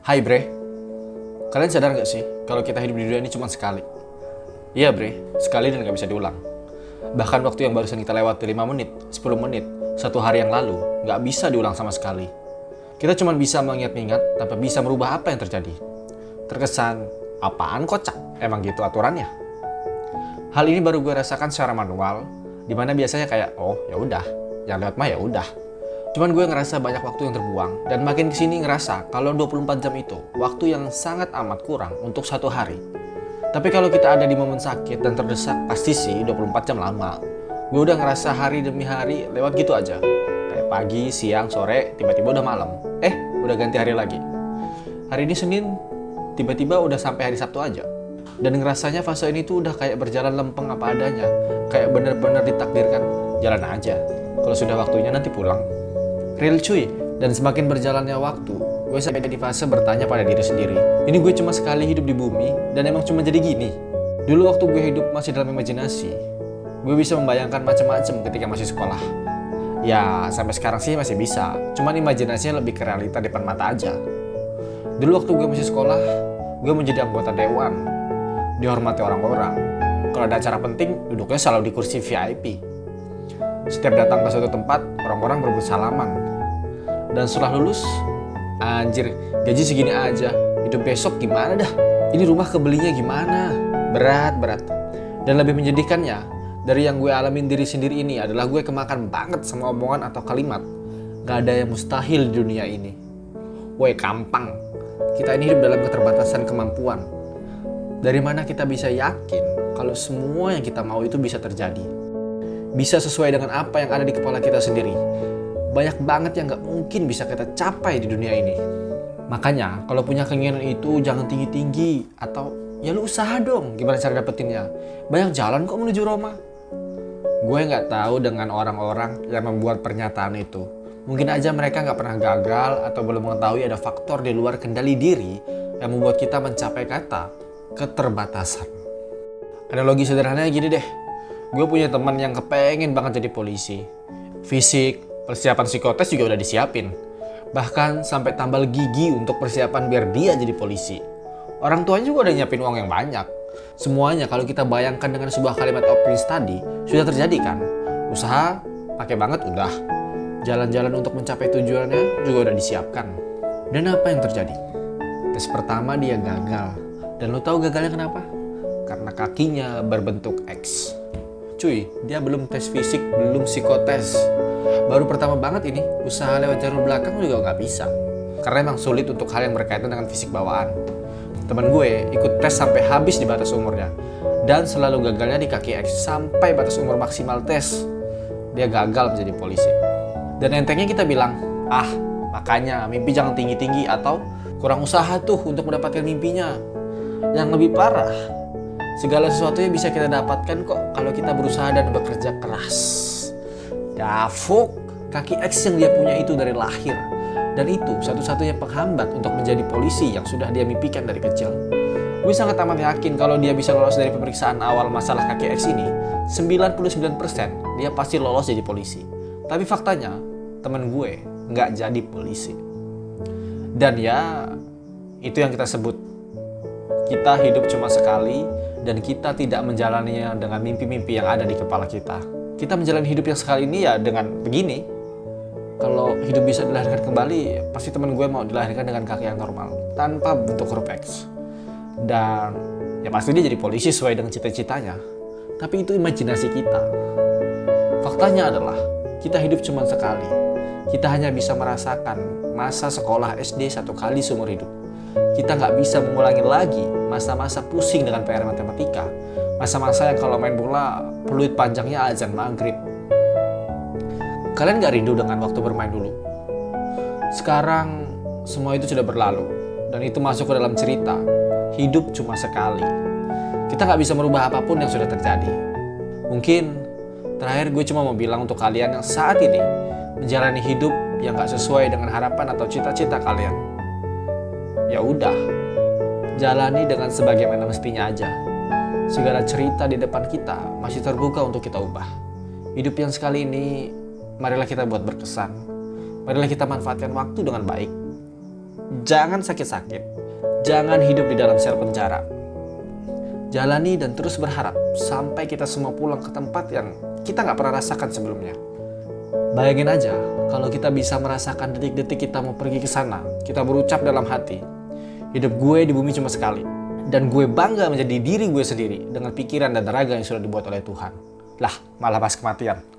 Hai bre, kalian sadar gak sih kalau kita hidup di dunia ini cuma sekali? Iya bre, sekali dan gak bisa diulang. Bahkan waktu yang barusan kita lewati 5 menit, 10 menit, 1 hari yang lalu, gak bisa diulang sama sekali. Kita cuma bisa mengingat-ingat tanpa bisa merubah apa yang terjadi. Terkesan, apaan kocak? Emang gitu aturannya? Hal ini baru gue rasakan secara manual, dimana biasanya kayak, oh ya udah, yang lewat mah ya udah. Cuman gue ngerasa banyak waktu yang terbuang, dan makin kesini ngerasa kalau 24 jam itu waktu yang sangat amat kurang untuk 1 hari. Tapi kalau kita ada di momen sakit dan terdesak, pasti sih 24 jam lama. Gue udah ngerasa hari demi hari lewat gitu aja. Kayak pagi, siang, sore, tiba-tiba udah malam. Udah ganti hari lagi. Hari ini Senin, tiba-tiba udah sampai hari Sabtu aja. Dan ngerasanya fase ini tuh udah kayak berjalan lempeng apa adanya. Kayak bener-bener ditakdirkan, jalan aja. Kalau sudah waktunya nanti pulang. Real cuy, dan semakin berjalannya waktu, gue sampai di fase bertanya pada diri sendiri. Ini gue cuma sekali hidup di bumi, dan emang cuma jadi gini. Dulu waktu gue hidup masih dalam imajinasi, gue bisa membayangkan macam-macam ketika masih sekolah. Ya, sampai sekarang sih masih bisa, cuman imajinasinya lebih ke realita depan mata aja. Dulu waktu gue masih sekolah, gue menjadi anggota dewan, dihormati orang-orang. Kalau ada acara penting, duduknya selalu di kursi VIP. Setiap datang ke suatu tempat, orang-orang berebut salaman. Dan setelah lulus, anjir, gaji segini aja. Hidup besok gimana dah? Ini rumah kebelinya gimana? Berat. Dan lebih menyedihkannya, dari yang gue alamin diri sendiri ini adalah gue kemakan banget sama omongan atau kalimat. Gak ada yang mustahil di dunia ini. Woi kampang, kita ini hidup dalam keterbatasan kemampuan. Dari mana kita bisa yakin kalau semua yang kita mau itu bisa terjadi? Bisa sesuai dengan apa yang ada di kepala kita sendiri. Banyak banget yang gak mungkin bisa kita capai di dunia ini. Makanya kalau punya keinginan itu jangan tinggi-tinggi. Atau ya lu usaha dong gimana cara dapetinnya. Banyak jalan kok menuju Roma. Gue gak tahu dengan orang-orang yang membuat pernyataan itu. Mungkin aja mereka gak pernah gagal atau belum mengetahui ada faktor di luar kendali diri yang membuat kita mencapai kata keterbatasan. Analogi sederhananya gini deh. Gue punya teman yang kepengen banget jadi polisi. Fisik, persiapan psikotes juga udah disiapin. Bahkan sampai tambal gigi untuk persiapan biar dia jadi polisi. Orang tuanya juga udah nyiapin uang yang banyak. Semuanya kalau kita bayangkan dengan sebuah kalimat optimis tadi, sudah terjadi kan? Usaha, pakai banget udah. Jalan-jalan untuk mencapai tujuannya juga udah disiapkan. Dan apa yang terjadi? Tes pertama dia gagal. Dan lo tahu gagalnya kenapa? Karena kakinya berbentuk X. Cuy, dia belum tes fisik, belum psikotes. Baru pertama banget ini, usaha lewat jalur belakang juga nggak bisa. Karena emang sulit untuk hal yang berkaitan dengan fisik bawaan. Temen gue ikut tes sampai habis di batas umurnya. Dan selalu gagalnya di kaki X sampai batas umur maksimal tes. Dia gagal menjadi polisi. Dan entengnya kita bilang, makanya mimpi jangan tinggi-tinggi atau kurang usaha tuh untuk mendapatkan mimpinya. Yang lebih parah, segala sesuatunya bisa kita dapatkan kok kalau kita berusaha dan bekerja keras. Dafuk, kaki X yang dia punya itu dari lahir. Dan itu satu-satunya penghambat untuk menjadi polisi yang sudah dia mimpikan dari kecil. Gue sangat amat yakin kalau dia bisa lolos dari pemeriksaan awal masalah kaki X ini, 99% dia pasti lolos jadi polisi. Tapi faktanya, temen gue nggak jadi polisi. Dan ya, itu yang kita sebut. Kita hidup cuma sekali, dan kita tidak menjalaninya dengan mimpi-mimpi yang ada di kepala kita. Kita menjalani hidup yang sekali ini ya dengan begini. Kalau hidup bisa dilahirkan kembali, pasti teman gue mau dilahirkan dengan kaki yang normal, tanpa bentuk huruf X. Dan ya pasti dia jadi polisi sesuai dengan cita-citanya. Tapi itu imajinasi kita. Faktanya adalah, kita hidup cuma sekali. Kita hanya bisa merasakan masa sekolah SD 1 kali seumur hidup. Kita nggak bisa mengulangi lagi masa-masa pusing dengan PR matematika. Masa-masa yang kalau main bola, peluit panjangnya azan maghrib. Kalian gak rindu dengan waktu bermain dulu? Sekarang, semua itu sudah berlalu. Dan itu masuk ke dalam cerita. Hidup cuma sekali. Kita gak bisa merubah apapun yang sudah terjadi. Mungkin, terakhir gue cuma mau bilang untuk kalian yang saat ini menjalani hidup yang gak sesuai dengan harapan atau cita-cita kalian. Ya udah, jalani dengan sebagaimana mestinya aja. Segala cerita di depan kita masih terbuka untuk kita ubah. Hidup yang sekali ini, marilah kita buat berkesan. Marilah kita manfaatkan waktu dengan baik. Jangan sakit-sakit. Jangan hidup di dalam sel penjara. Jalani dan terus berharap sampai kita semua pulang ke tempat yang kita nggak pernah rasakan sebelumnya. Bayangin aja kalau kita bisa merasakan detik-detik kita mau pergi ke sana. Kita berucap dalam hati, hidup gue di bumi cuma sekali. Dan gue bangga menjadi diri gue sendiri dengan pikiran dan raga yang sudah dibuat oleh Tuhan. Lah, malah pas kematian.